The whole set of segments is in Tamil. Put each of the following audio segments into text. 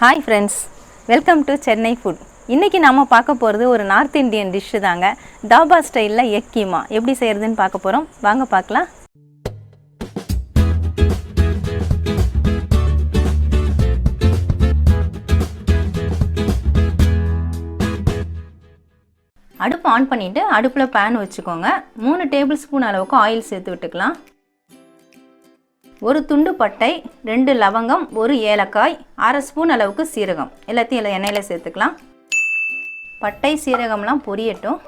Hi friends, welcome to Chennai food. இன்னைக்கு நாம பார்க்க போறது ஒரு நார்த் இந்தியன் டிஷ் தாங்க. தாபா ஸ்டைல்ல எக் கீமா எப்படி செய்யறதுன்னு பார்க்க போறோம். வாங்க பார்க்கலாம். அடுப்பு ஆன் பண்ணிட்டு அடுப்புல pan வச்சுக்கோங்க. 3 டேபிள்ஸ்பூன் அளவுக்கு ஆயில் சேர்த்து விட்டுக்கலாம். ஒரு துண்டு பட்டை, 2 லவங்கம், ஒரு ஏலக்காய், 1/2 ஸ்பூன் அளவுக்கு சீரகம் எல்லாத்தையும் எண்ணெயில சேர்த்துக்கலாம். பட்டை சீரகம்லாம் பொரியட்டும்.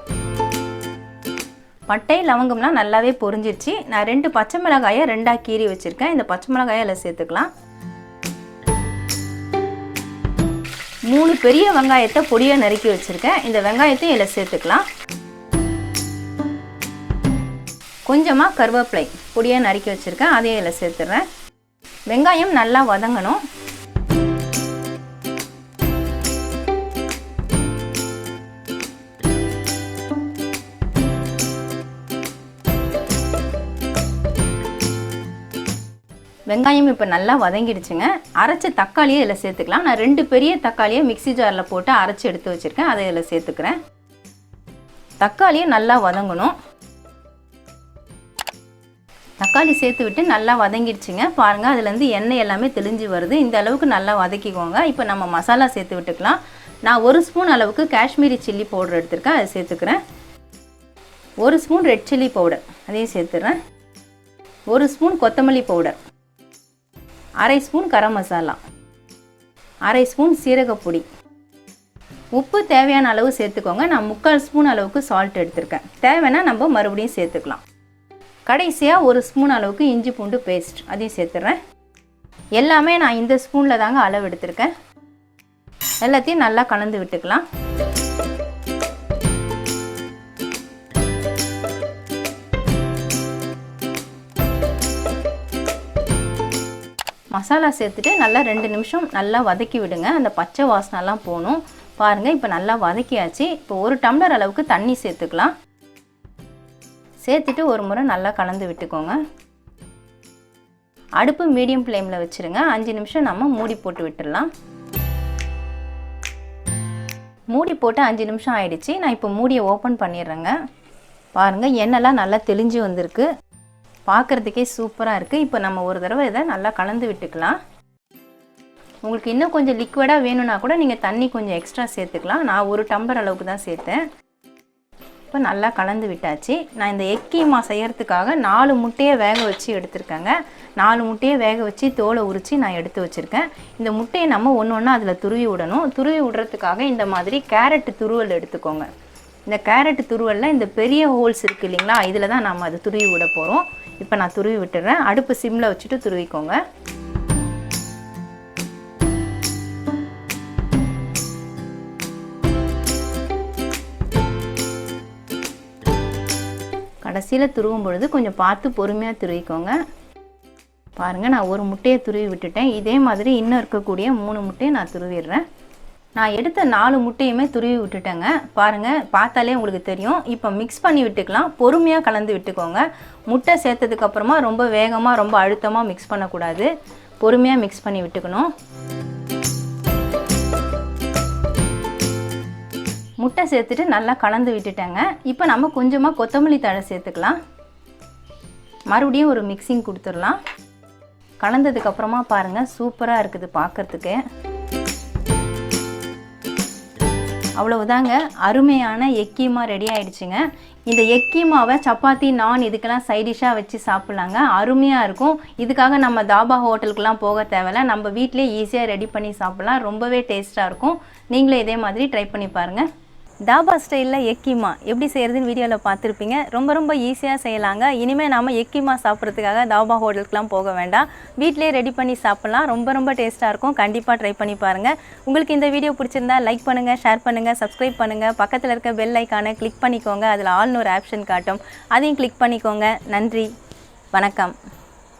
பட்டை லவங்கம்லாம் நல்லாவே பொரிஞ்சிருச்சு. நான் 2 பச்சை மிளகாயை 2ஆ கீறி வச்சிருக்கேன். இந்த பச்சை மிளகாயை எல்லாம் சேர்த்துக்கலாம். 3 பெரிய வெங்காயத்தை பொடியா நறுக்கி வச்சிருக்கேன். இந்த வெங்காயத்தை எல்லாம் சேர்த்துக்கலாம். கொஞ்சமா கருவேப்பிலை பொடியா நறுக்கி வச்சிருக்கேன். அதையும் எல்லாம் சேர்த்துறேன். வெங்காயம் நல்லா வதங்கணும். வெங்காயம் இப்போ நல்லா வதங்கிடுச்சுங்க. அரைச்ச தக்காளியை இதில் சேர்த்துக்கலாம். நான் 2 பெரிய தக்காளியை மிக்ஸி ஜாரில் போட்டு அரைச்சி எடுத்து வச்சுருக்கேன். அதை இதில் சேர்த்துக்கிறேன். தக்காளியை நல்லா வதங்கணும். தக்காளி சேர்த்து விட்டு நல்லா வதங்கிடுச்சுங்க. பாருங்கள், அதுலேருந்து எண்ணெய் எல்லாமே தெளிஞ்சு வருது. இந்த அளவுக்கு நல்லா வதக்கிக்கோங்க. இப்போ நம்ம மசாலா சேர்த்து விட்டுக்கலாம். நான் 1 ஸ்பூன் அளவுக்கு காஷ்மீரி சில்லி பவுடர் எடுத்துருக்கேன். அதை சேர்த்துக்கிறேன். 1 ஸ்பூன் ரெட் சில்லி பவுடர் அதையும் சேர்த்துறேன். 1 ஸ்பூன் கொத்தமல்லி powder, 1/2 spoon garam masala, 1/2 spoon சீரகப்பொடி, உப்பு தேவையான அளவு சேர்த்துக்கோங்க. நான் 3/4 ஸ்பூன் அளவுக்கு சால்ட் எடுத்திருக்கேன். தேவைன்னா நம்ம மறுபடியும் சேர்த்துக்கலாம். கடைசியாக 1 ஸ்பூன் அளவுக்கு இஞ்சி பூண்டு பேஸ்ட் அதையும் சேர்த்துறேன். எல்லாமே நான் இந்த ஸ்பூனில் தாங்க அளவு எடுத்திருக்கேன். எல்லாத்தையும் நல்லா கலந்து விட்டுக்கலாம். மசாலா சேர்த்துட்டு நல்லா 2 நிமிஷம் நல்லா வதக்கி விடுங்க. அந்த பச்சை வாசனைலாம் போகணும். பாருங்கள், இப்போ நல்லா வதக்கியாச்சு. இப்போ 1 டம்ளர் அளவுக்கு தண்ணி சேர்த்துக்கலாம். சேர்த்துட்டு ஒரு முறை நல்லா கலந்து விட்டுக்கோங்க. அடுப்பு மீடியம் ஃப்ளேமில் வச்சுருங்க. 5 நிமிஷம் நம்ம மூடி போட்டு விட்டுடலாம். மூடி போட்டு 5 நிமிஷம் ஆயிடுச்சு. நான் இப்போ மூடியை ஓப்பன் பண்ணிடுறேங்க. பாருங்கள், எண்ணெய்லாம் நல்லா தெளிஞ்சு வந்திருக்கு. பார்க்குறதுக்கே சூப்பராக இருக்குது. இப்போ நம்ம ஒரு தடவை இதை நல்லா கலந்து விட்டுக்கலாம். உங்களுக்கு இன்னும் கொஞ்சம் லிக்விடாக வேணும்னா கூட நீங்கள் தண்ணி கொஞ்சம் எக்ஸ்ட்ரா சேர்த்துக்கலாம். நான் 1 டம்ளர் அளவுக்கு தான் சேர்த்தேன். இப்போ நல்லா கலந்து விட்டாச்சு. நான் இந்த எக் கீமா செய்கிறதுக்காக 4 முட்டையை வேக வச்சு எடுத்துருக்கேங்க. 4 முட்டையை வேக வச்சு தோலை உரித்து நான் எடுத்து வச்சுருக்கேன். இந்த முட்டையை நம்ம ஒன்று ஒன்றா அதில் துருவி விடணும். துருவி விடுறதுக்காக இந்த மாதிரி கேரட் துருவல் எடுத்துக்கோங்க. இந்த கேரட் துருவலில் இந்த பெரிய ஹோல்ஸ் இருக்குது இல்லைங்களா, இதில் தான் நம்ம அது துருவி விட போகிறோம். இப்போ நான் துருவி விட்டுறேன். அடுப்பு சிம்மில் வச்சுட்டு துருவிக்கோங்க. கடைசியில் துருவும் பொழுது கொஞ்சம் பார்த்து பொறுமையாக துருவிக்கோங்க. பாருங்கள், நான் 1 முட்டையை துருவி விட்டுட்டேன். இதே மாதிரி இன்னும் இருக்கக்கூடிய 3 முட்டையை நான் துருவிடுறேன். நான் எடுத்த 4 முட்டையுமே துருவி விட்டுட்டேங்க. பாருங்கள், பார்த்தாலே உங்களுக்கு தெரியும். இப்போ மிக்ஸ் பண்ணி விட்டுக்கலாம். பொறுமையாக கலந்து விட்டுக்கோங்க. முட்டை சேர்த்ததுக்கப்புறமா ரொம்ப வேகமாக ரொம்ப அழுத்தமாக மிக்ஸ் பண்ணக்கூடாது. பொறுமையாக மிக்ஸ் பண்ணி விட்டுக்கணும். முட்டை சேர்த்துட்டு நல்லா கலந்து விட்டுட்டேங்க. இப்போ நம்ம கொஞ்சமாக கொத்தமல்லி தழை சேர்த்துக்கலாம். மறுபடியும் ஒரு மிக்சிங் கொடுத்துடலாம். கலந்ததுக்கப்புறமா பாருங்கள், சூப்பராக இருக்குது பார்க்குறதுக்கு. அவ்வளவுதாங்க, அருமையான எக் கீமா ரெடி ஆகிடுச்சுங்க. இந்த எக் கீமாவை சப்பாத்தி, நான் இதுக்கெல்லாம் சைடிஷாக வச்சு சாப்பிட்லாங்க. அருமையாக இருக்கும். இதுக்காக நம்ம தாபா ஹோட்டலுக்கெலாம் போக தேவையில்ல. நம்ம வீட்டிலே ஈஸியாக ரெடி பண்ணி சாப்பிட்லாம். ரொம்பவே டேஸ்ட்டாக இருக்கும். நீங்களும் இதே மாதிரி ட்ரை பண்ணி பாருங்கள். தாபா ஸ்டைலில் எக் கீமா எப்படி செய்கிறதுன்னு வீடியோவில் பார்த்துருப்பீங்க. ரொம்ப ஈஸியாக செய்யலாங்க. இனிமேல் நாம் எக் கீமா சாப்பிட்றதுக்காக தாபா ஹோட்டலுக்குலாம் போக வேண்டாம். வீட்டிலே ரெடி பண்ணி சாப்பிட்லாம். ரொம்ப டேஸ்ட்டாக இருக்கும். கண்டிப்பாக ட்ரை பண்ணி பாருங்கள். உங்களுக்கு இந்த வீடியோ பிடிச்சிருந்தா லைக் பண்ணுங்கள், ஷேர் பண்ணுங்கள், சப்ஸ்கிரைப் பண்ணுங்கள். பக்கத்தில் இருக்க பெல் ஐக்கானை கிளிக் பண்ணிக்கோங்க. அதில் ஆல்னு ஒரு ஆப்ஷன் காட்டும். அதையும் கிளிக் பண்ணிக்கோங்க. நன்றி, வணக்கம்.